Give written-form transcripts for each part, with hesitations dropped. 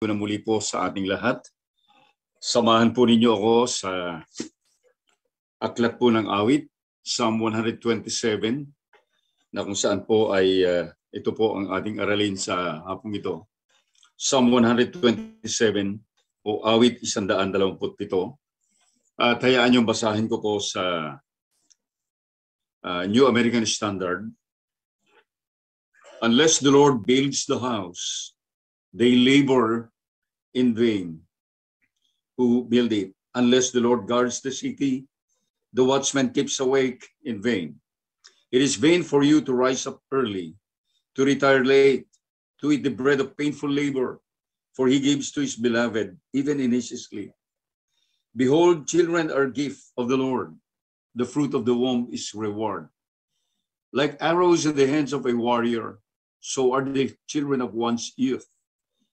na muli po sa ating lahat. Samahan po ninyo ako sa aklat po ng awit, Psalm 127, na kung saan po ay ito po ang ating aralin sa hapong ito. Psalm 127 o awit 127. At hayaan niyong basahin ko po sa New American Standard. Unless the Lord builds the house, they labor in vain who build it. Unless the Lord guards the city, the watchman keeps awake in vain. It is vain for you to rise up early, to retire late, to eat the bread of painful labor, for he gives to his beloved, even in his sleep. Behold, children are gift of the Lord. The fruit of the womb is reward. Like arrows in the hands of a warrior, so are the children of one's youth.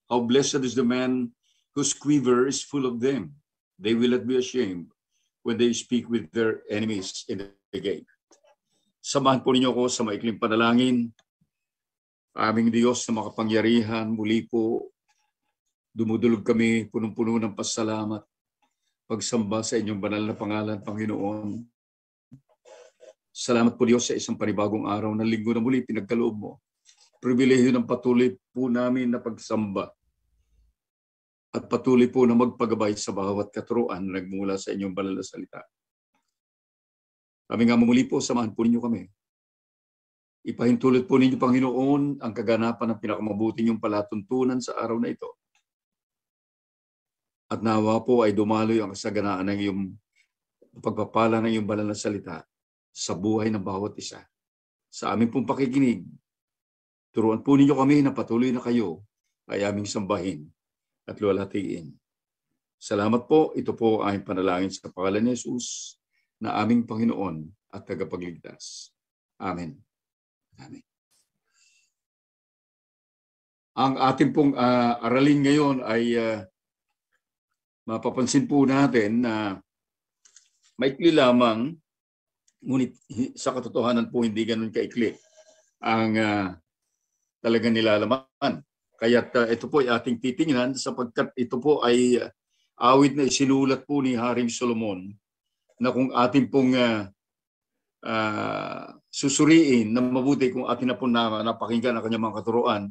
How blessed is the man whose quiver is full of them. They will not be ashamed when they speak with their enemies in the gate. Samahan po ninyo ako sa maikling panalangin. Aming Diyos na makapangyarihan, muli po dumudulog kami punong-puno ng pasalamat, pagsamba sa inyong banal na pangalan, Panginoon. Salamat po Diyos sa isang panibagong araw na linggo na muli pinagkaloob mo. Pribilehyo ng patuloy po namin na pagsamba at patuloy po na magpagabay sa bawat katuruan na nagmula sa inyong banal na salita. Kami nga muli po, samahan po ninyo kami. Ipahintulot po ninyo, Panginoon, ang kaganapan ng pinakamabuti niyong palatuntunan sa araw na ito. At nawa po ay dumaloy ang kasaganaan ng iyong pagpapala ng iyong banal na salita sa buhay ng bawat isa. Sa aming pong pakikinig, turuan po ninyo kami na patuloy na kayo ay aming sambahin at luwalhatiin. Salamat po. Ito po ang aming panalangin sa pangalan ni Jesus na aming Panginoon at tagapagligtas. Amen. Amen. Ang ating pong aralin ngayon ay mapapansin po natin na maikli lamang, ngunit sa katotohanan po hindi ganun kaikli ang talagang nilalaman. Kaya't ito po ay ating titingnan sapagkat ito po ay awit na isinulat po ni Haring Solomon na kung ating pong susuriin na mabuti kung atin na po napakinggan ang kanyang mga katuruan,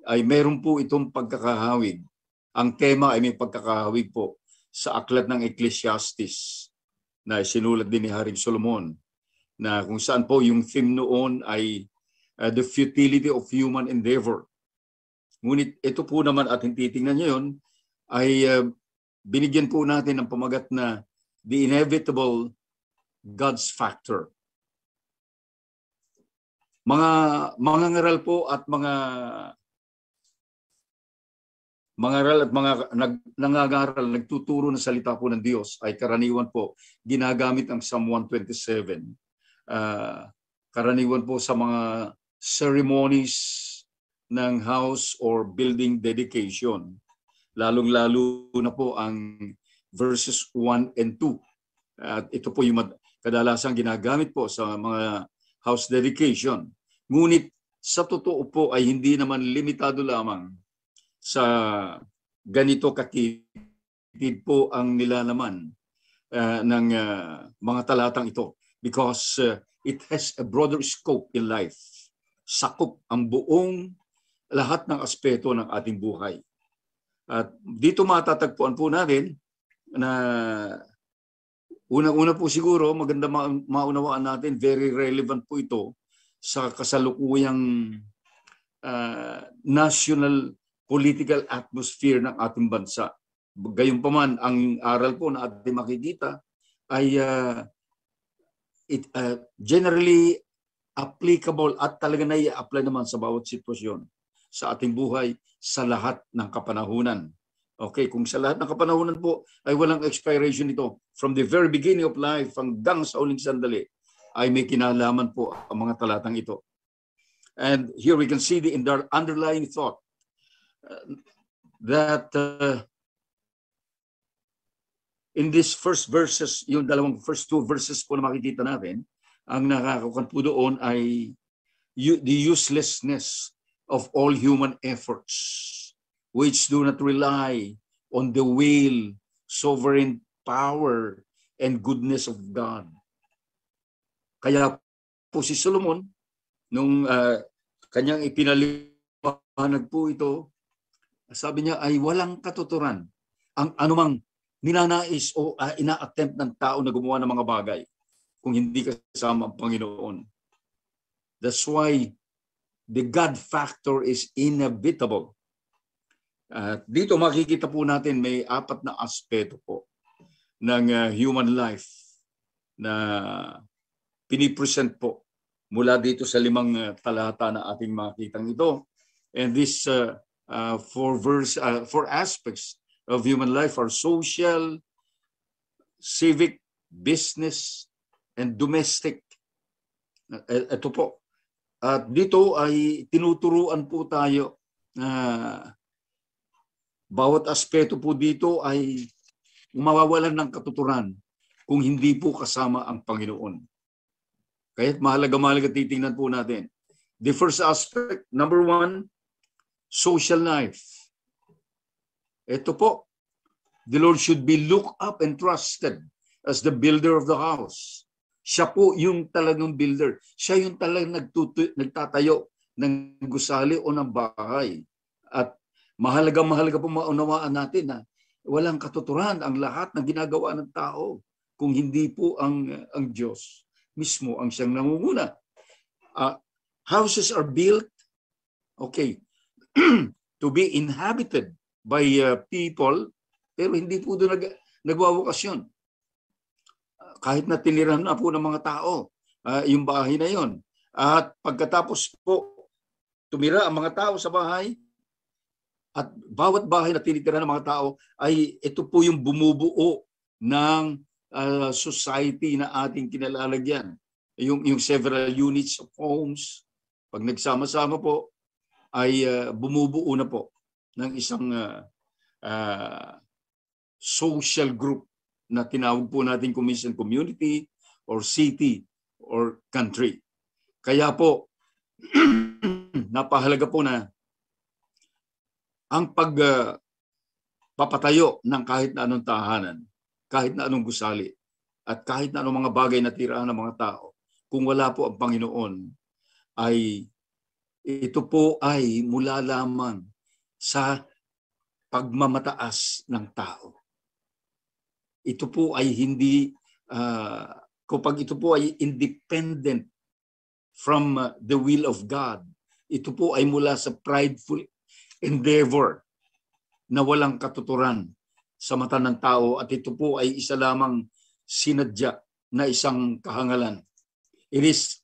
ay meron po itong pagkakahawig. Ang tema ay may pagkakahawig po sa aklat ng Ecclesiastes na isinulat din ni Haring Solomon na kung saan po yung theme noon ay the futility of human endeavor. Ngunit ito po naman ating titingnan ngayon ay binigyan po natin ng pamagat na the inevitable God's factor. Mga ngaral po at mga nangangaral, nagtuturo ng salita po ng Diyos ay karaniwan po ginagamit ang Psalm 127. Karaniwan po sa mga ceremonies ng house or building dedication. Lalong-lalo na po ang verses 1 and 2. At ito po yung kadalasang ginagamit po sa mga house dedication. Ngunit sa totoo po ay hindi naman limitado lamang sa ganito kakitid po ang nilalaman ng mga talatang ito because it has a broader scope in life. Sakop ang buong lahat ng aspeto ng ating buhay. At dito matatagpuan po natin na unang-una po siguro maganda maunawaan natin, very relevant po ito sa kasalukuyang national political atmosphere ng ating bansa. Gayunpaman, ang aral po na ating makikita ay generally applicable at talaga na i-apply naman sa bawat sitwasyon sa ating buhay sa lahat ng kapanahunan. Okay, kung sa lahat ng kapanahunan po ay walang expiration ito, from the very beginning of life hanggang sa uling sandali, ay may kinalaman po ang mga talatang ito. And here we can see the underlying thought that in these first verses, yung first two verses po na makikita natin, ang nakakakukan po doon ay the uselessness of all human efforts. which do not rely on the will, sovereign power, and goodness of God. Kaya po si Solomon, nung kanyang ipinaliwanag po ito, sabi niya ay walang katuturan ang anumang ninanais o ina-attempt ng tao na gumawa ng mga bagay kung hindi kasama ang Panginoon. That's why the God factor is inevitable. Dito makikita po natin may 4 na aspeto po ng human life na pinipresent po mula dito sa 5 talata na ating makitang ito. And this 4 aspects of human life are social, civic, business, and domestic. Ito po. At dito ay tinuturuan po tayo na bawat aspeto po dito ay mawawalan ng katuturan kung hindi po kasama ang Panginoon. Kaya't mahalaga titingnan po natin. The first aspect, number 1, social life. Ito po, the Lord should be looked up and trusted as the builder of the house. Siya po yung talagang builder. Siya yung talagang nagtatayo ng gusali o ng bahay. At mahalaga po maunawaan natin na walang katuturan ang lahat ng ginagawa ng tao kung hindi po ang Diyos mismo ang siyang nangunguna. Houses are built, okay, to be inhabited by people, pero hindi po doon nagwawakasyon. Kahit na tinirahan na po ng mga tao yung bahay na yon. At pagkatapos po tumira ang mga tao sa bahay, at bawat bahay na tinitirahan ng mga tao ay ito po yung bumubuo ng society na ating kinalalagyan. Yung several units of homes, pag nagsama-sama po, ay bumubuo na po ng isang social group na tinawag po natin commission community or city or country. Kaya po, napahalaga po na ang pagpapatayo ng kahit na anong tahanan, kahit na anong gusali, at kahit na anong mga bagay na tirahan ng mga tao, kung wala po ang Panginoon, ay ito po ay mula lamang sa pagmamataas ng tao. Ito po ay hindi, kapag ito po ay independent from the will of God, ito po ay mula sa prideful endeavor na walang katuturan sa mata ng tao, at ito po ay isa lamang sinadya na isang kahangalan. It is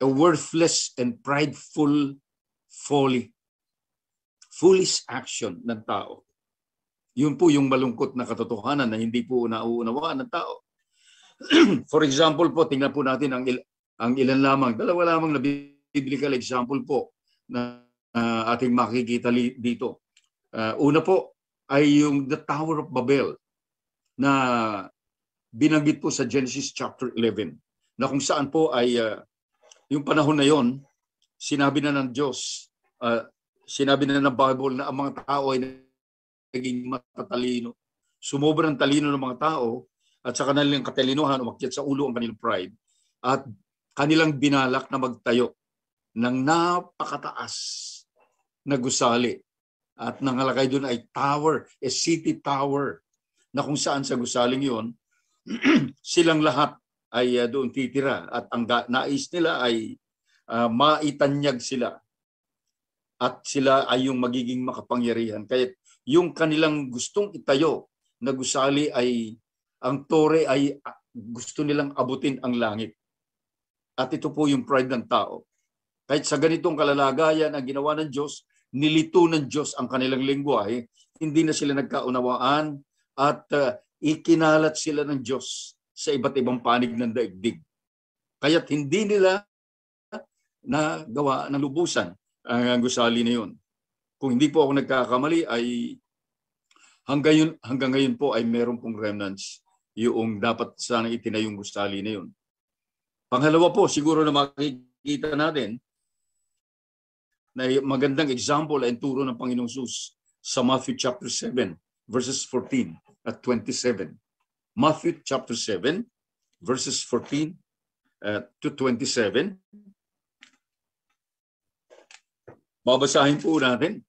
a worthless and prideful folly, foolish action ng tao. Yun po yung malungkot na katotohanan na hindi po nauunawaan ng tao. For example po, tingnan po natin ang ilan lamang, 2 lamang na biblical example po na ating makikita dito. Una po ay yung the Tower of Babel na binanggit po sa Genesis chapter 11, na kung saan po ay yung panahon na yon, sinabi na ng Diyos, sinabi na ng Bible na ang mga tao ay naging matatalino. Sumobrang talino ng mga tao at sa kanilang katalinuhan umakyat sa ulo ang kanilang pride at kanilang binalak na magtayo ng napakataas na gusali. At nangalakay doon ay tower, a city tower, na kung saan sa gusaling yon silang lahat ay doon titira at ang nais nila ay maitanyag sila at sila ay yung magiging makapangyarihan. Kaya yung kanilang gustong itayo na gusali ay ang tore ay gusto nilang abutin ang langit. At ito po yung pride ng tao. Kahit sa ganitong kalalagayan ang ginawa ng Diyos, nilito ng Diyos ang kanilang lengguwahe, hindi na sila nagkaunawaan at ikinalat sila ng Diyos sa iba't ibang panig ng daigdig. Kaya't hindi nila nagawa ng lubusan ang gusali na yun. Kung hindi po ako nagkakamali ay hanggang ngayon po ay meron pong remnants yung dapat sana itinayong gusali na yun. Pangalawa po, siguro na makikita natin na magandang example ay turo ng Panginoong Jesus sa Matthew chapter 7, verses 14 at 27. Matthew chapter 7, verses 14 to 27. Babasahin po natin.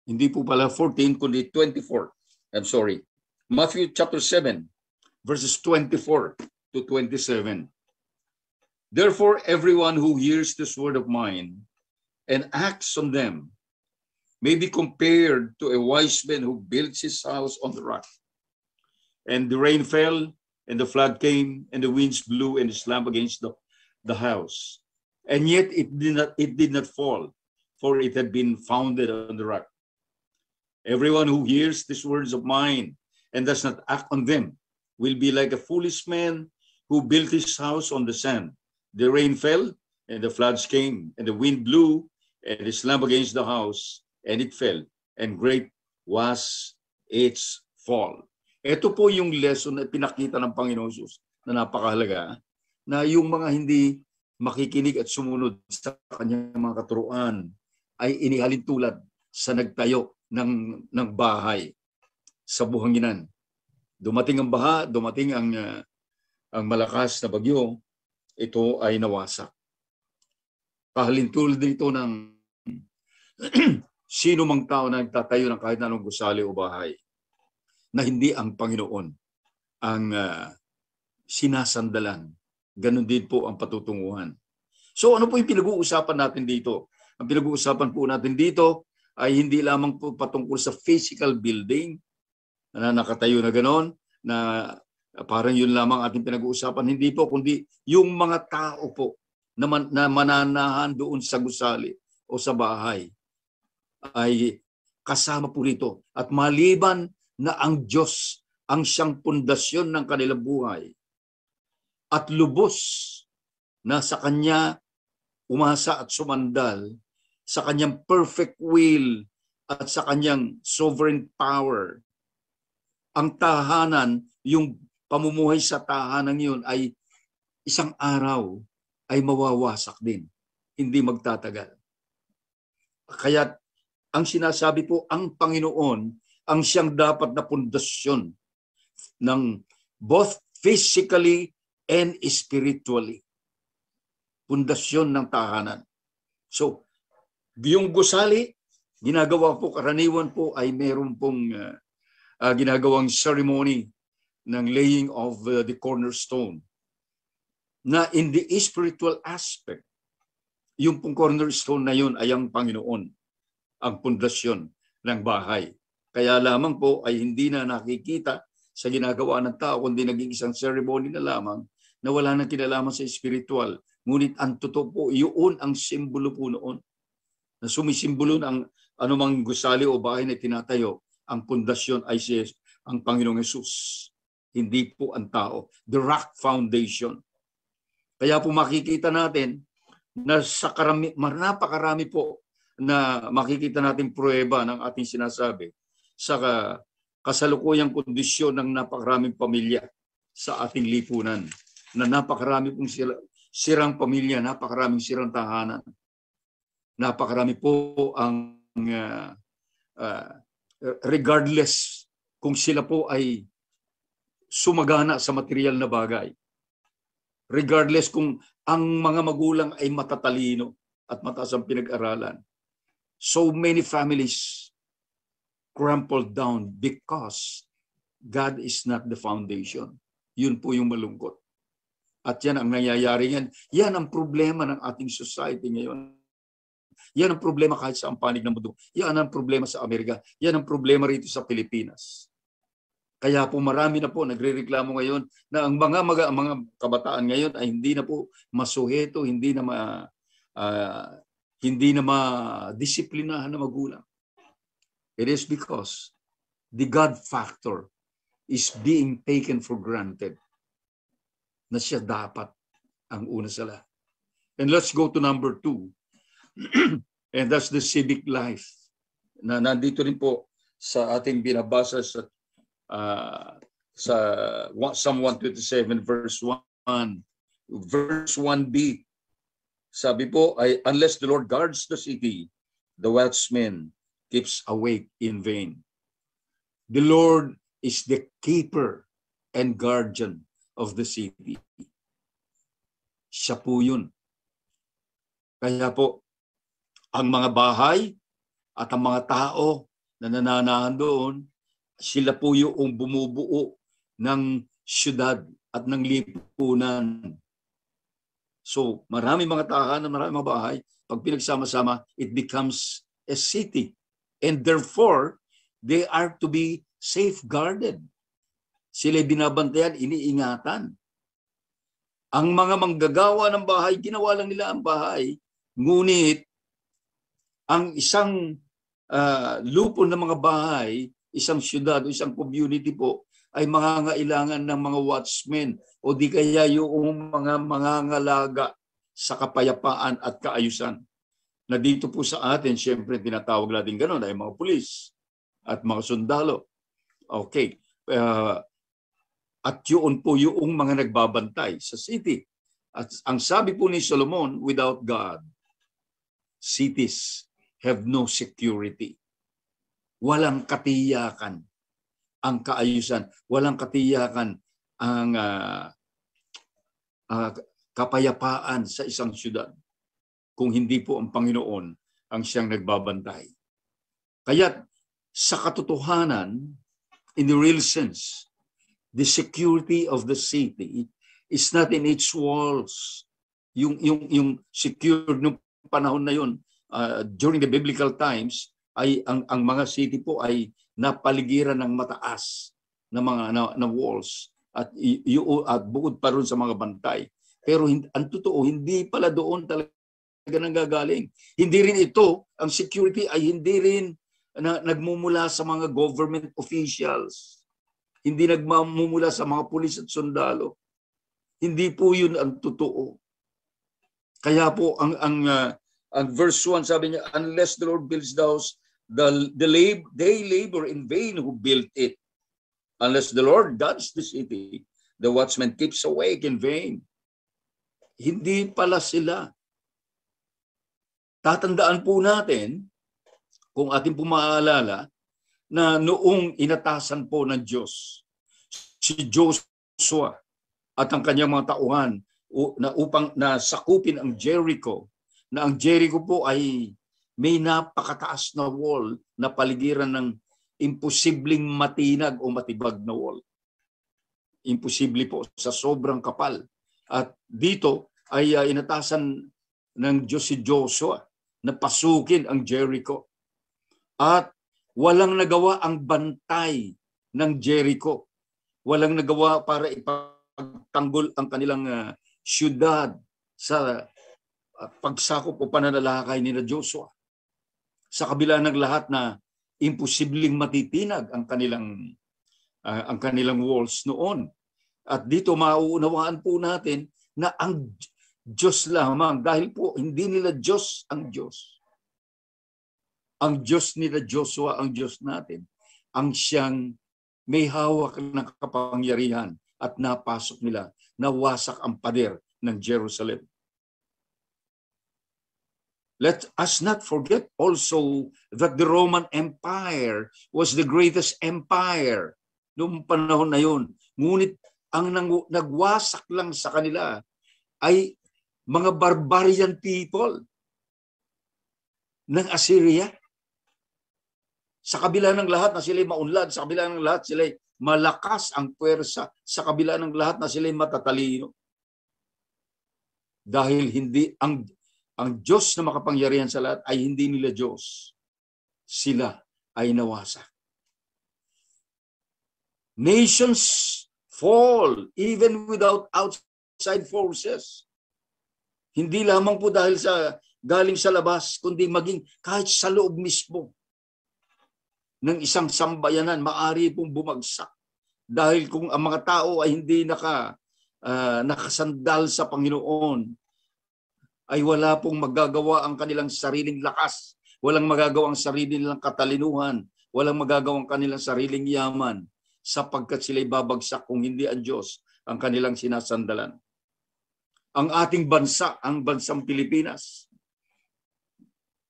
Hindi po pala 14, kundi 24. I'm sorry. Matthew chapter 7, verses 24 to 27. Therefore, everyone who hears this word of mine and acts on them may be compared to a wise man who built his house on the rock. And the rain fell, and the flood came, and the winds blew and slammed against the house. And yet it did not fall, for it had been founded on the rock. Everyone who hears these words of mine and does not act on them will be like a foolish man who built his house on the sand. The rain fell, and the floods came, and the wind blew, and it slammed against the house, and it fell, and great was its fall. Ito po yung lesson na pinakita ng Panginoon Jesus na napakahalaga, na yung mga hindi makikinig at sumunod sa kanyang mga katuruan ay inihalin tulad sa nagtayo ng bahay sa buhanginan. Dumating ang baha, dumating ang malakas na bagyo, ito ay nawasak. Kahalintulad dito ng sino mang tao na nagtatayo ng kahit anong gusali o bahay na hindi ang Panginoon ang sinasandalan. Ganon din po ang patutunguhan. So ano po yung pinag-uusapan natin dito? Ang pinag-uusapan po natin dito ay hindi lamang po patungkol sa physical building na nakatayo na ganon, na parang yun lamang ating pinag-uusapan. Hindi po, kundi yung mga tao po na mananahan doon sa gusali o sa bahay ay kasama po rito. At maliban na ang Diyos ang siyang pundasyon ng kanilang buhay at lubos na sa Kanya umasa at sumandal, sa Kanyang perfect will at sa Kanyang sovereign power, ang tahanan, yung pamumuhay sa tahanan yun ay isang araw ay mawawasak din. Hindi magtatagal. Kaya ang sinasabi po, ang Panginoon ang siyang dapat na pundasyon ng both physically and spiritually. Pundasyon ng tahanan. So, yung gusali, ginagawa po, karaniwan po ay meron pong ginagawang ceremony ng laying of the cornerstone. Na in the spiritual aspect, yung pong cornerstone na yun ay ang Panginoon, ang pundasyon ng bahay. Kaya lamang po ay hindi na nakikita sa ginagawa ng tao, kundi naging isang ceremony na lamang na wala nang kinalaman sa spiritual. Ngunit ang totoo po, yun ang simbolo po noon. Na sumisimbolo ng anumang gusali o bahay na tinatayo, ang pundasyon ay ang Panginoong Hesus. Hindi po ang tao. The rock foundation. Kaya po makikita natin na sa napakarami po na makikita natin pruweba ng ating sinasabi sa kasalukuyang kondisyon ng napakaraming pamilya sa ating lipunan. Na napakarami pong sirang pamilya, napakaraming sirang tahanan. Napakarami po ang regardless kung sila po ay sumagana sa material na bagay. Regardless kung ang mga magulang ay matatalino at mataas ang pinag-aralan. So many families crumpled down because God is not the foundation. Yun po yung malungkot. At yan ang nangyayari yan. Yan ang problema ng ating society ngayon. Yan ang problema kahit sa panig ng mundo. Yan ang problema sa Amerika. Yan ang problema rito sa Pilipinas. Kaya po marami na po nagrereklamo ngayon na ang mga kabataan ngayon ay hindi na po masuheto, hindi na madisiplinahan na magulang. It is because the God factor is being taken for granted. Na siya dapat ang una sa lahat. And let's go to number 2. And that's the civic life. Na nandito rin po sa ating binabasa sa sa Psalm 127 verse 1, verse 1b. Sabi po ay, unless the Lord guards the city, the watchman keeps awake in vain. The Lord is the keeper and guardian of the city. Siya po yun. Kaya po, ang mga bahay at ang mga tao na nananahan doon, sila po yung bumubuo ng syudad at ng lipunan. So, marami mga tahanan, marami mga bahay. Pag pinagsama-sama, it becomes a city. And therefore, they are to be safeguarded. Sila binabantayan, iniingatan. Ang mga manggagawa ng bahay, ginawa lang nila ang bahay. Ngunit, ang isang lupon ng mga bahay, isang syudad o isang community po, ay mangangailangan ng mga watchmen o di kaya yung mga mangangalaga sa kapayapaan at kaayusan. Na dito po sa atin, siyempre tinatawag natin gano'n ay mga pulis at mga sundalo. Okay. At yun po yung mga nagbabantay sa city. At ang sabi po ni Solomon, without God, cities have no security. Walang katiyakan ang kaayusan. Walang katiyakan ang kapayapaan sa isang syudad kung hindi po ang Panginoon ang siyang nagbabantay. Kaya sa katotohanan, in the real sense, the security of the city is not in its walls. Yung secured ng panahon na yun, during the biblical times, ay ang mga city po ay napaligiran ng mataas na mga na walls at bukod pa ron sa mga bantay. Pero ang totoo, hindi pala doon talaga nanggagaling. Hindi rin ito, ang security ay hindi rin nagmumula sa mga government officials. Hindi nagmumula sa mga pulis at sundalo. Hindi po yun ang totoo. Kaya po ang verse 1 sabi niya, unless the Lord builds the house, they labor in vain who built it. Unless the Lord guards the city, the watchman keeps awake in vain. Hindi pala sila. Tatandaan po natin, kung ating po maaalala, na noong inatasan po ng Diyos si Joshua at ang kanyang mga tauhan upang sakupin ang Jericho, na ang Jericho po ay may napakataas na wall na paligiran ng imposibleng matinag o matibag na wall. Imposible po sa sobrang kapal. At dito ay inatasan ng Diyos si Joshua na pasukin ang Jericho. At walang nagawa ang bantay ng Jericho. Walang nagawa para ipagtanggol ang kanilang syudad sa pagsakop o pananalakay ni Joshua. Sa kabila ng lahat na imposibleng matitinag ang kanilang walls noon. At dito mauunawaan po natin na ang Diyos lamang, dahil po hindi nila Diyos ang Diyos. Ang Diyos nila Joshua, ang Diyos natin, ang siyang may hawak ng kapangyarihan at napasok nila, nawasak ang pader ng Jerusalem. Let us not forget also that the Roman Empire was the greatest empire noong panahon na yun. Ngunit ang nagwasak lang sa kanila ay mga barbarian people ng Assyria. Sa kabila ng lahat na sila'y maunlad, sa kabila ng lahat sila'y malakas ang puwersa, sa kabila ng lahat na sila'y matatalino. Dahil hindi ang Diyos na makapangyarihan sa lahat ay hindi nila Diyos. Sila ay nawasak. Nations fall even without outside forces. Hindi lamang po dahil galing sa labas, kundi maging kahit sa loob mismo ng isang sambayanan, maaari pong bumagsak. Dahil kung ang mga tao ay hindi nakasandal sa Panginoon, ay wala pong magagawa ang kanilang sariling lakas, walang magagawa ang sarili nilang katalinuhan, walang magagawa ang kanilang sariling yaman. sapagkat sila'y babagsak kung hindi ang Diyos ang kanilang sinasandalan. Ang ating bansa, ang bansang Pilipinas,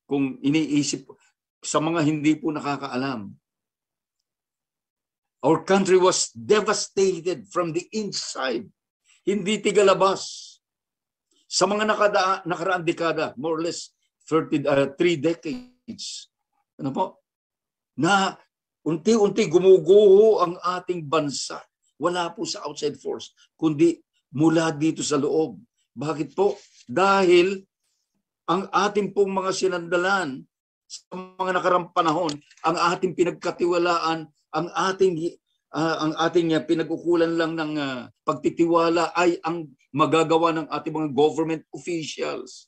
kung iniisip sa mga hindi po nakakaalam, our country was devastated from the inside. Hindi tigalabas. Sa mga nakaraang dekada, more or less 3 decades, ano po, na unti-unti gumuguho ang ating bansa. Wala po sa outside force, kundi mula dito sa loob. Bakit po? Dahil ang ating pong mga sinandalan sa mga nakaraang panahon, ang ating pinagkatiwalaan, ang ating pinag-ukulan lang ng pagtitiwala ay ang magagawa ng ating mga government officials.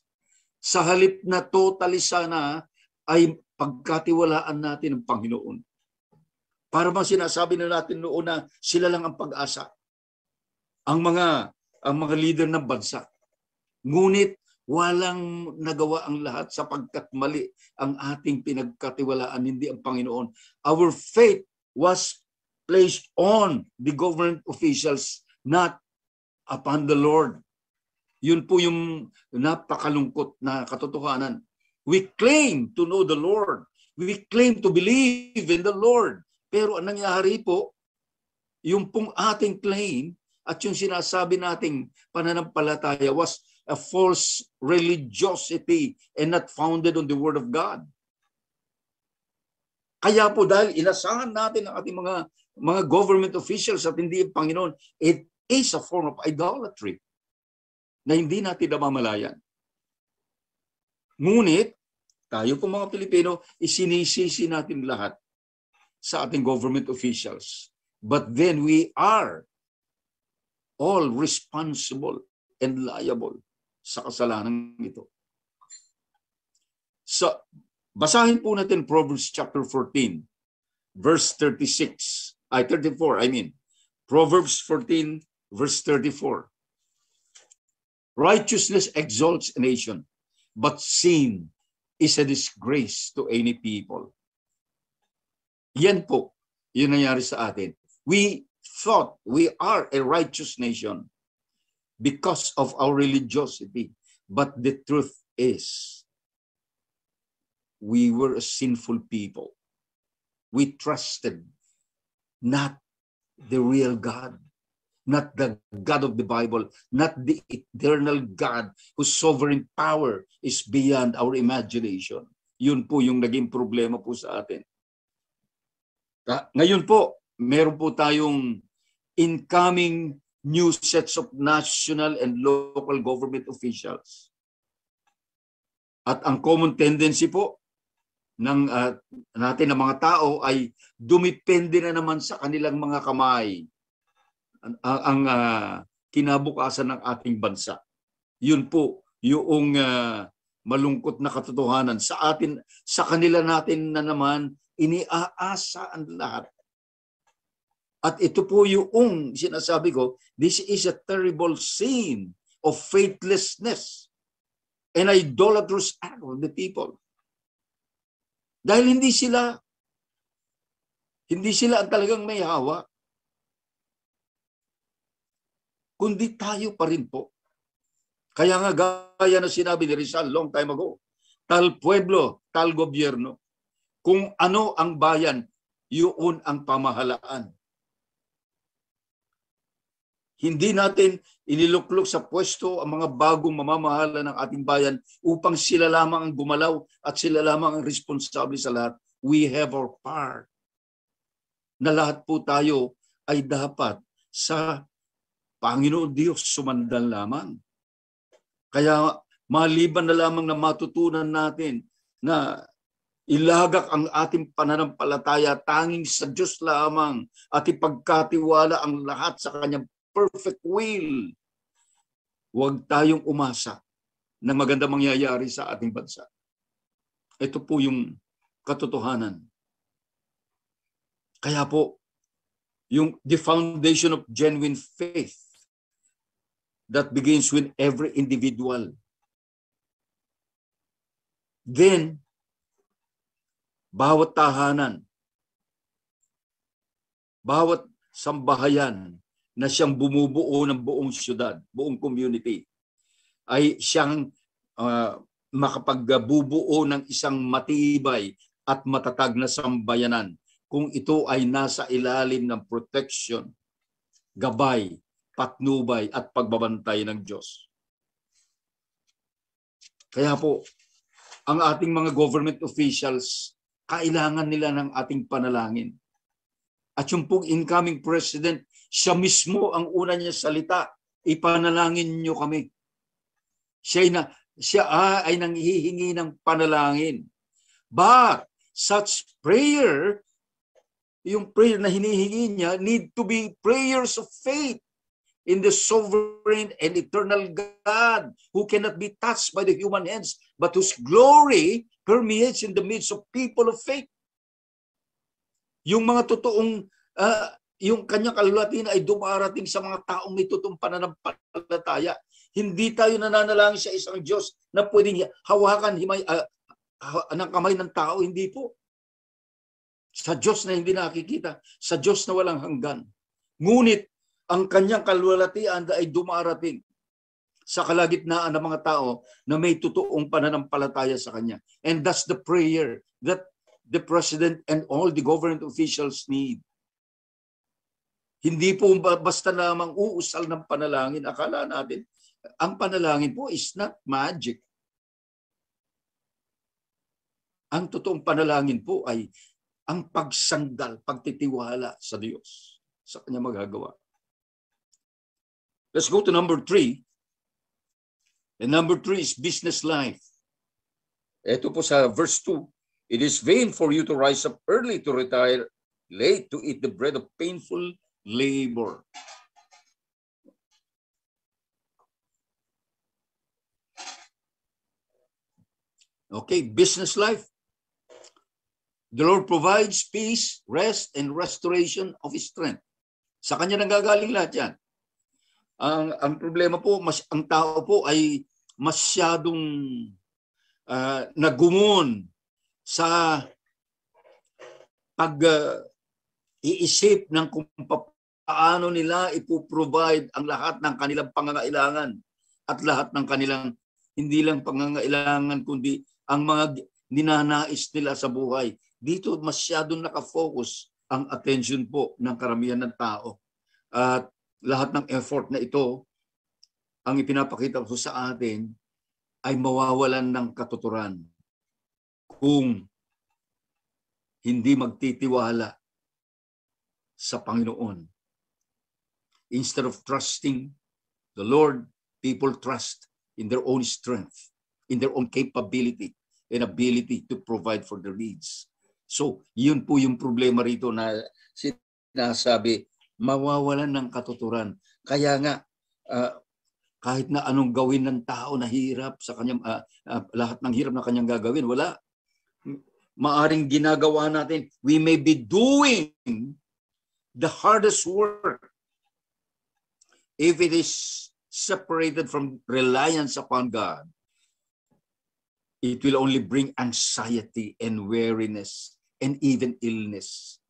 Sa halip na totally sana ay pagkatiwalaan natin ang Panginoon. Para bang sinasabi na natin noon na sila lang ang pag-asa. Ang mga leader ng bansa. Ngunit walang nagawa ang lahat sapagkat mali ang ating pinagkatiwalaan, hindi ang Panginoon. Our faith was placed on the government officials, not upon the Lord. Yun po yung napakalungkot na katotohanan. We claim to know the Lord. We claim to believe in the Lord. Pero ang nangyari po, yung pong ating claim at yung sinasabi nating pananampalataya was a false religiosity and not founded on the Word of God. Kaya po dahil inasahan natin ang ating mga government officials at hindi ang Panginoon, it is a form of idolatry na hindi natin namamalayan. Ngunit, tayo po mga Pilipino, isinisisi natin lahat sa ating government officials. But then we are all responsible and liable sa kasalanan ito. So, basahin po natin Proverbs chapter 14, verse 34. Proverbs 14, verse 34. Righteousness exalts a nation, but sin is a disgrace to any people. Yan po, yun nangyari sa atin. We thought we are a righteous nation because of our religiosity. But the truth is, we were a sinful people. We trusted not the real God, not the God of the Bible, not the eternal God whose sovereign power is beyond our imagination. Yun po yung naging problema po sa atin. Ngayon po, meron po tayong incoming new sets of national and local government officials. At ang common tendency po ng natin ng mga tao ay dumipende na naman sa kanilang mga kamay ang kinabukasan ng ating bansa. Yun po yung malungkot na katotohanan sa atin, sa kanila natin na naman iniaasa ang lahat. At ito po yung sinasabi ko, this is a terrible sin of faithlessness and idolatrous act of the people. Dahil hindi sila ang talagang may hawak, kundi tayo pa rin po. Kaya nga gaya na sinabi ni Rizal long time ago, tal pueblo, tal gobyerno. Kung ano ang bayan, yun ang pamahalaan. Hindi natin iniluklok sa pwesto ang mga bagong mamamahala ng ating bayan upang sila lamang ang gumalaw at sila lamang ang responsable sa lahat. We have our part. Na lahat po tayo ay dapat sa Panginoon Diyos sumandal lamang. Kaya maliban na lamang na matutunan natin na ilagak ang ating pananampalataya tanging sa Diyos lamang at ipagkatiwala ang lahat sa Kanyang perfect will. Huwag tayong umasa na maganda mangyayari sa ating bansa. Ito po yung katotohanan. Kaya po, the foundation of genuine faith that begins with every individual. Then, bawat tahanan, bawat sambahayan na siyang bumubuo ng buong syudad, buong community, ay siyang makapagbubuo ng isang matibay at matatag na sambayanan kung ito ay nasa ilalim ng protection, gabay, patnubay at pagbabantay ng Diyos. Kaya po, ang ating mga government officials, kailangan nila ng ating panalangin. At yung pong incoming president, siya mismo ang una niya salita, ipanalangin niyo kami. Siya ay nanghihingi ng panalangin. But such prayer, yung prayer na hinihingi niya, need to be prayers of faith in the sovereign and eternal God who cannot be touched by the human hands, but whose glory permeates in the midst of people of faith. Yung mga totoong, yung kanyang kalulatin ay dumarating sa mga taong may totoong pananampalataya. Hindi tayo nananalangin sa isang Diyos na pwedeng hawakan ng kamay ng tao. Hindi po. Sa Diyos na hindi nakikita, sa Diyos na walang hanggan. Ngunit, ang kanyang kalulatian ay dumarating sa kalagitnaan ng mga tao na may totoong pananampalataya sa kanya. And that's the prayer that the president and all the government officials need. Hindi po basta lamang uusal ng panalangin. Akala natin, ang panalangin po is not magic. Ang totoong panalangin po ay ang pagsandal, pagtitiwala sa Diyos, sa kanya magagawa. Let's go to number 3. And number 3 is business life. Ito po sa verse 2. It is vain for you to rise up early, to retire late, to eat the bread of painful labor. Okay, business life. The Lord provides peace, rest, and restoration of His strength. Sa Kanya nanggagaling lahat yan. Ang problema po, ang tao po ay masyadong nagumon sa pag-iisip ng kung paano nila ipoprovide ang lahat ng kanilang pangangailangan at lahat ng kanilang hindi lang pangangailangan kundi ang mga ninanais nila sa buhay. Dito masyadong nakafocus ang attention po ng karamihan ng tao. At lahat ng effort na ito, ang ipinapakita ko sa atin, ay mawawalan ng katuturan kung hindi magtitiwala sa Panginoon. Instead of trusting the Lord, people trust in their own strength, in their own capability and ability to provide for their needs. So, yun po yung problema rito na sinasabi, mawawalan ng katuturan. Kaya nga, kahit na anong gawin ng tao na hirap sa kanyang, lahat ng hirap na kanyang gagawin, wala. Maaring ginagawa natin, we may be doing the hardest work if it is separated from reliance upon God. It will only bring anxiety and weariness and even illness.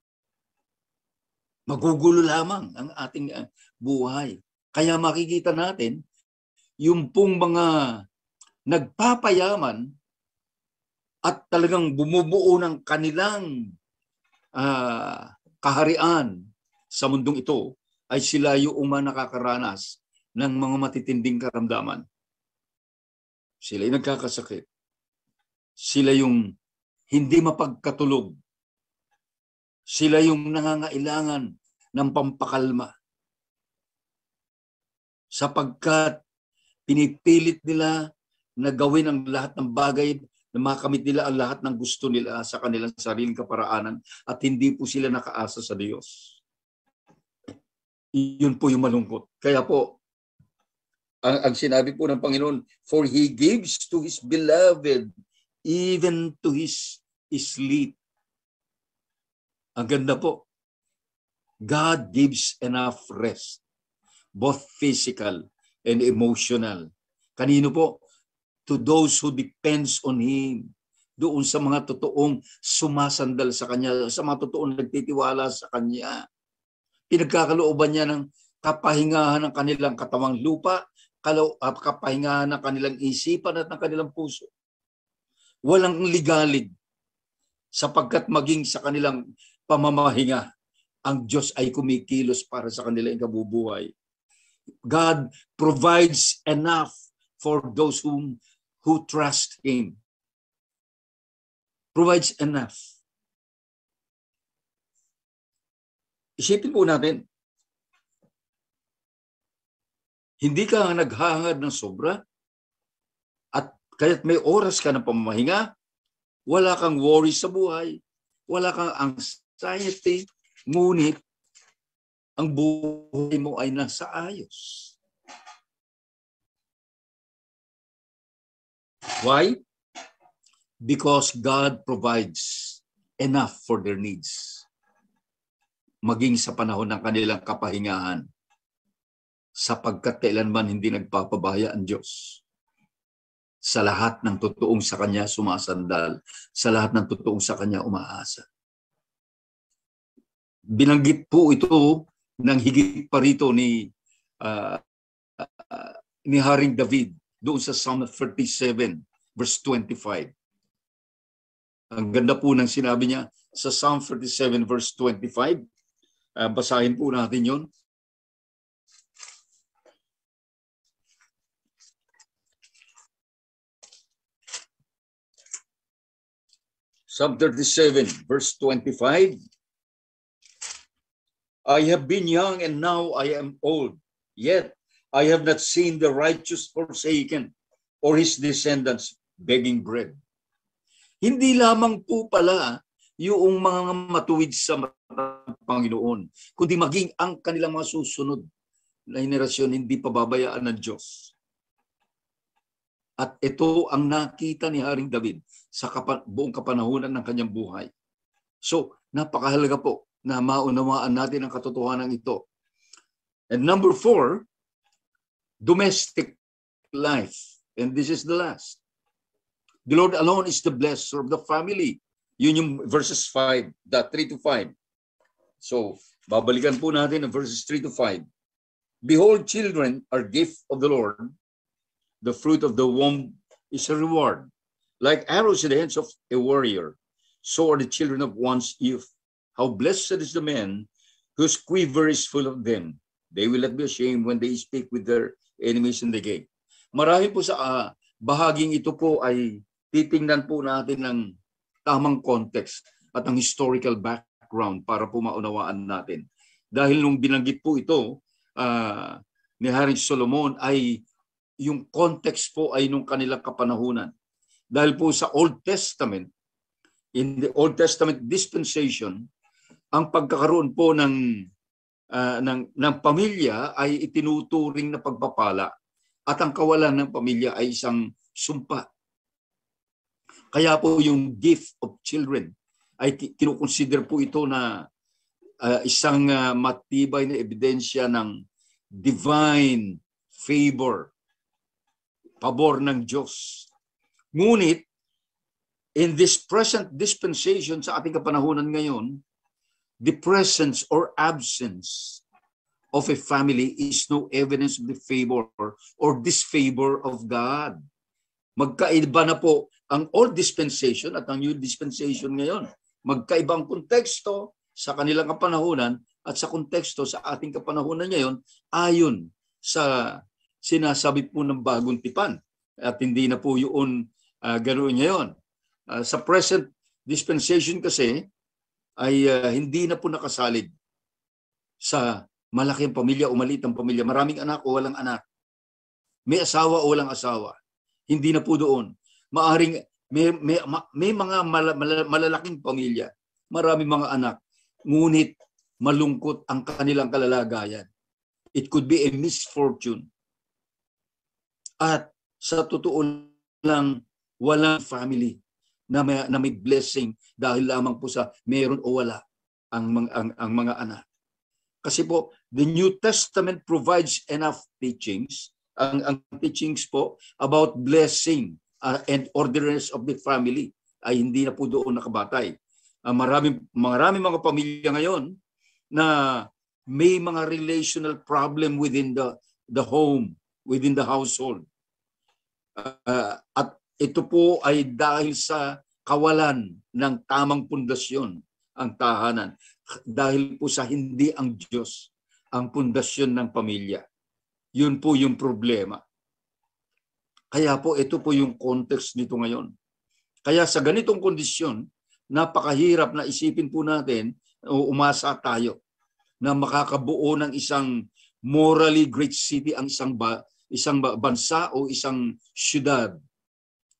Magugulo lamang ang ating buhay. Kaya makikita natin, yung pong mga nagpapayaman at talagang bumubuo ng kanilang kaharian sa mundong ito, ay sila yung nakakaranas ng mga matitinding karamdaman. Sila yung nagkakasakit. Sila yung hindi mapagkatulog. Sila yung nangangailangan ng pampakalma. Sapagkat pinipilit nila na gawin ang lahat ng bagay na makamit nila ang lahat ng gusto nila sa kanilang sariling kaparaanan at hindi po sila nakaasa sa Diyos. Yun po yung malungkot. Kaya po, ang sinabi po ng Panginoon, for He gives to His beloved, even to His sleep. Ang ganda po. God gives enough rest, both physical and emotional. Kanino po? To those who depends on Him. Doon sa mga totoong sumasandal sa Kanya, sa mga totoong nagtitiwala sa Kanya. Pinagkakalooban niya ng kapahingahan ng kanilang katawang lupa, kapahingahan ng kanilang isipan at ng kanilang puso. Walang ligalig sapagkat maging sa kanilang pamamahinga, ang Diyos ay kumikilos para sa kanilang kabubuhay. God provides enough for those who trust Him. Provides enough. Isipin po natin, hindi ka naghahangad ng sobra at kaya't may oras ka ng pamamahinga, wala kang worry sa buhay, wala kang anxiety, ngunit ang buhay mo ay nasa ayos. Why? Because God provides enough for their needs. Maging sa panahon ng kanilang kapahingahan, sapagkat kailanman hindi nagpapabaya ang Diyos. Sa lahat ng totoong sa Kanya sumasandal, sa lahat ng totoong sa Kanya umaasa. Binanggit po ito ng higit pa rito ni Haring David doon sa Psalm 37 verse 25. Ang ganda po ng sinabi niya sa Psalm 37 verse 25. Basahin po natin yon. Psalm 37 verse 25. I have been young and now I am old, yet I have not seen the righteous forsaken or his descendants begging bread. Hindi lamang po pala yung mga matuwid sa Panginoon, kundi maging ang kanilang mga susunod na henerasyon hindi pababayaan ng Diyos. At ito ang nakita ni Haring David sa buong kapanahunan ng kanyang buhay. So, napakahalaga po na maunawaan natin ang katotohanan ito. And number 4, domestic life. And this is the last. The Lord alone is the blesser of the family. Yun yung verses 3 to 5. So, babalikan po natin ang verses 3 to 5. Behold, children are gift of the Lord. The fruit of the womb is a reward. Like arrows in the hands of a warrior, so are the children of one's youth. How blessed is the man whose quiver is full of them. They will not be ashamed when they speak with their enemies in the gate. Marahil po sa bahaging ito po ay titingnan po natin ng tamang context at ang historical background para po maunawaan natin. Dahil nung binanggit po ito ni Haring Solomon ay yung context po ay nung kanilang kapanahunan. Dahil po sa Old Testament, in the Old Testament dispensation, ang pagkakaroon po ng pamilya ay itinuturing na pagpapala at ang kawalan ng pamilya ay isang sumpa. Kaya po yung gift of children ay kinukonsider po ito na isang matibay na ebidensya ng divine favor, pabor ng Diyos. Ngunit, in this present dispensation sa ating kapanahunan ngayon, the presence or absence of a family is no evidence of the favor or disfavor of God. Magkaiba na po ang old dispensation at ang new dispensation ngayon. Magkaibang konteksto sa kanilang kapanahunan at sa konteksto sa ating kapanahunan ngayon ayon sa sinasabi po ng bagong tipan. At hindi na po yun ganoon ngayon. Sa present dispensation kasi ay hindi na po nakasalig sa malaking pamilya o maliit ang pamilya. Maraming anak o walang anak. May asawa o walang asawa. Hindi na po doon. Maaring may mga malalaking pamilya. Maraming mga anak. Ngunit malungkot ang kanilang kalalagayan. It could be a misfortune. At sa totoo lang, walang family na may blessing dahil lamang po sa meron o wala ang mga anak. Kasi po, the New Testament provides enough teachings, ang teachings po about blessing and ordinariness of the family ay hindi na po doon nakabatay. Maraming mga pamilya ngayon na may mga relational problem within the home, within the household. At ito po ay dahil sa kawalan ng tamang pundasyon ang tahanan. Dahil po sa hindi ang Diyos ang pundasyon ng pamilya. Yun po yung problema. Kaya po ito po yung context nito ngayon. Kaya sa ganitong kondisyon, napakahirap na isipin po natin o umasa tayo na makakabuo ng isang morally great city ang isang bansa o isang syudad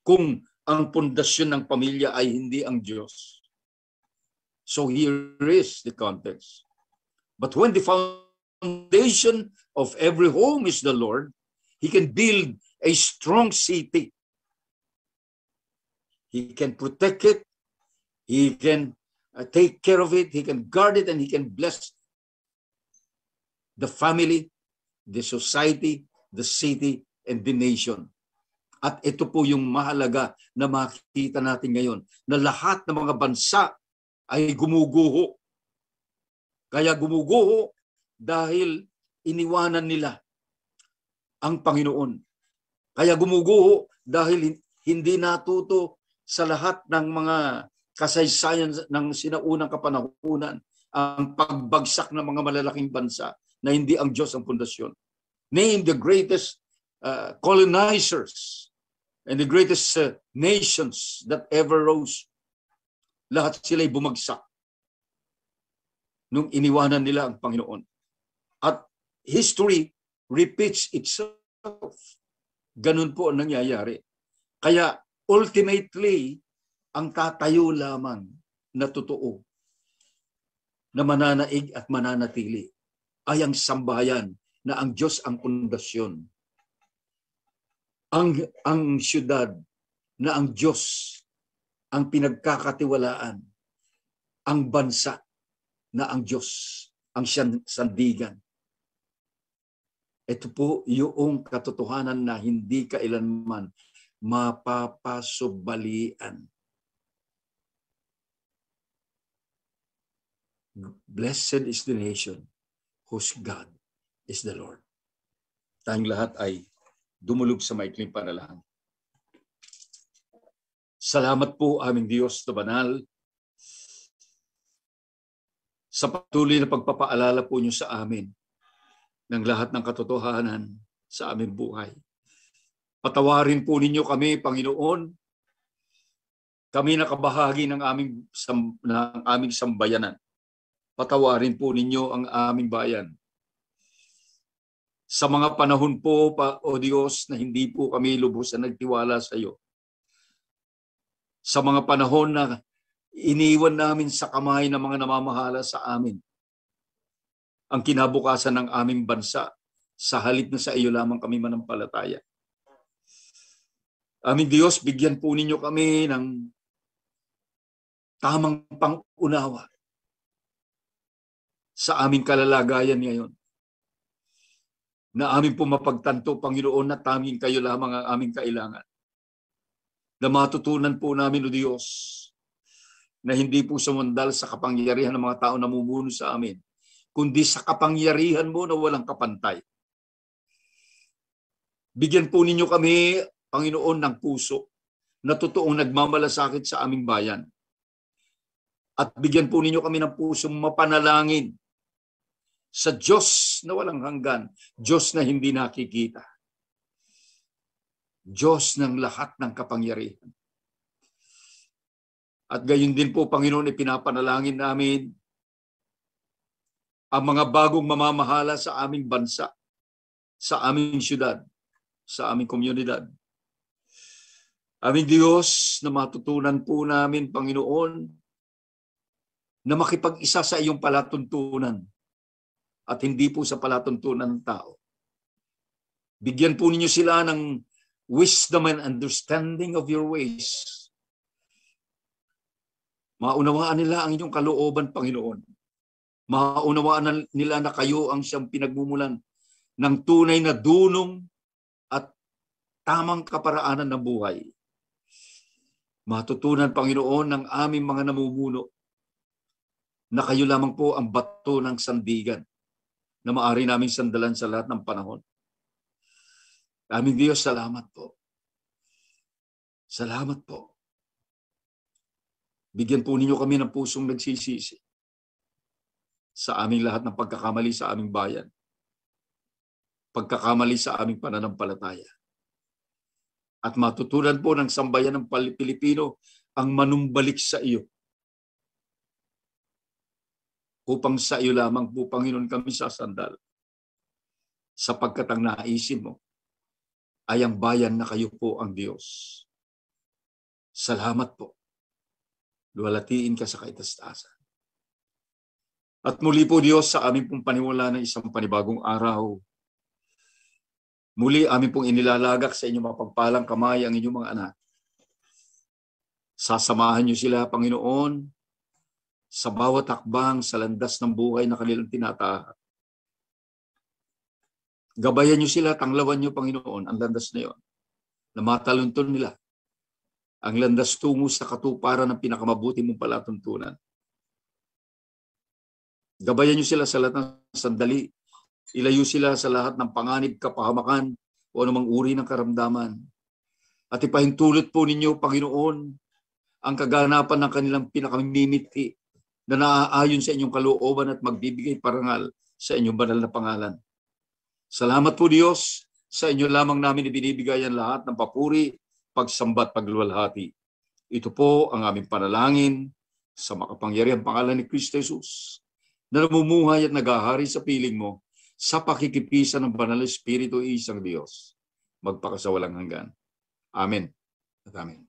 kung ang pundasyon ng pamilya ay hindi ang Diyos. So here is the context. But when the foundation of every home is the Lord, He can build a strong city. He can protect it. He can take care of it. He can guard it, and He can bless the family, the society, the city, and the nation. At ito po yung mahalaga na makikita natin ngayon, na lahat ng mga bansa ay gumuguho. Kaya gumuguho dahil iniwanan nila ang Panginoon. Kaya gumuguho dahil hindi natuto sa lahat ng mga kasaysayan ng sinaunang kapanahunan ang pagbagsak ng mga malalaking bansa na hindi ang Diyos ang pundasyon. Name the greatest colonizers and the greatest nations that ever rose. Lahat sila'y bumagsak nung iniwanan nila ang Panginoon. At history repeats itself. Ganun po ang nangyayari. Kaya ultimately, ang tatayo lamang na totoo, na mananaig at mananatili, ay ang sambahayan na ang Diyos ang pundasyon. Ang syudad na ang Diyos ang pinagkakatiwalaan. Ang bansa na ang Diyos ang sandigan. Ito po yung katotohanan na hindi kailanman mapapasubalian. Blessed is the nation whose God is the Lord. Tayong lahat ay dumulog sa maikling panalangin. Salamat po aming Diyos na banal sa patuloy na pagpapaalala po niyo sa amin ng lahat ng katotohanan sa aming buhay. Patawarin po ninyo kami, Panginoon. Kami nakabahagi ng aming sambayanan. Patawarin po ninyo ang aming bayan. Sa mga panahon po, O Diyos, na hindi po kami lubos na nagtiwala sa iyo. Sa mga panahon na iniwan namin sa kamay ng mga namamahala sa amin ang kinabukasan ng aming bansa, sa halip na sa iyo lamang kami manampalataya. Aming Diyos, bigyan po ninyo kami ng tamang pang-unawa sa aming kalalagayan ngayon. Na amin po mapagtanto, Panginoon, na tanging kayo lamang ang aming kailangan. Na matutunan po namin, O Diyos, na hindi po sumundal sa kapangyarihan ng mga tao na namumuno sa amin, kundi sa kapangyarihan mo na walang kapantay. Bigyan po ninyo kami, Panginoon, ng puso na totoong nagmamalasakit sa aming bayan. At bigyan po ninyo kami ng pusong mapanalangin sa Diyos na walang hanggan, Diyos na hindi nakikita, Diyos ng lahat ng kapangyarihan. At gayon din po, Panginoon, ipinapanalangin namin ang mga bagong mamamahala sa aming bansa, sa aming syudad, sa aming komunidad. Aming Diyos, na matutunan po namin, Panginoon, na makipag-isa sa iyong palatuntunan at hindi po sa palatuntunan ng tao. Bigyan po ninyo sila ng wisdom and understanding of your ways. Maunawaan nila ang inyong kalooban, Panginoon. Maunawaan nila na kayo ang siyang pinagmumulan ng tunay na dunong at tamang kaparaanan ng buhay. Matutunan, Panginoon, ng aming mga namumuno na kayo lamang po ang bato ng sandigan na maaari naming sandalan sa lahat ng panahon. Aming Diyos, salamat po. Salamat po. Bigyan po ninyo kami ng pusong nagsisisi sa aming lahat ng pagkakamali sa aming bayan, pagkakamali sa aming pananampalataya. At matutunan po ng sambayan ng Pilipino ang manumbalik sa iyo. Upang sa iyo lamang po, Panginoon, kami sasandal. Sapagkat ang naisin mo ay ang bayan na kayo po ang Diyos. Salamat po. Luwalhatiin ka sa kaitastasan. At muli po, Diyos, sa aming pong paniwala ng isang panibagong araw, muli aming pong inilalagak sa inyong mapagpalang kamay ang inyong mga anak. Sasamahan niyo sila, Panginoon, sa bawat hakbang sa landas ng buhay na kanilang tinatahak. Gabayan niyo sila, tanglawan niyo, Panginoon, ang landas na yon, na matalunton nila ang landas tungo sa katuparan ng pinakamabuti mong palatuntunan. Gabayan niyo sila sa lahat ng sandali. Ilayo sila sa lahat ng panganib, kapahamakan o anumang uri ng karamdaman. At ipahintulot po ninyo, Panginoon, ang kaganapan ng kanilang pinakamimiti na naaayon sa inyong kalooban at magbibigay parangal sa inyong banal na pangalan. Salamat po, Diyos, sa inyo lamang namin ibinibigay ang lahat ng papuri, pagsambat, pagluwalhati. Ito po ang aming panalangin sa makapangyarihang pangalan ni Kristo Jesus, na namumuhay at naghahari sa piling mo sa pakikipisan ng Banal na Espiritu, isang Diyos, magpakasawalang hanggan. Amen at amen.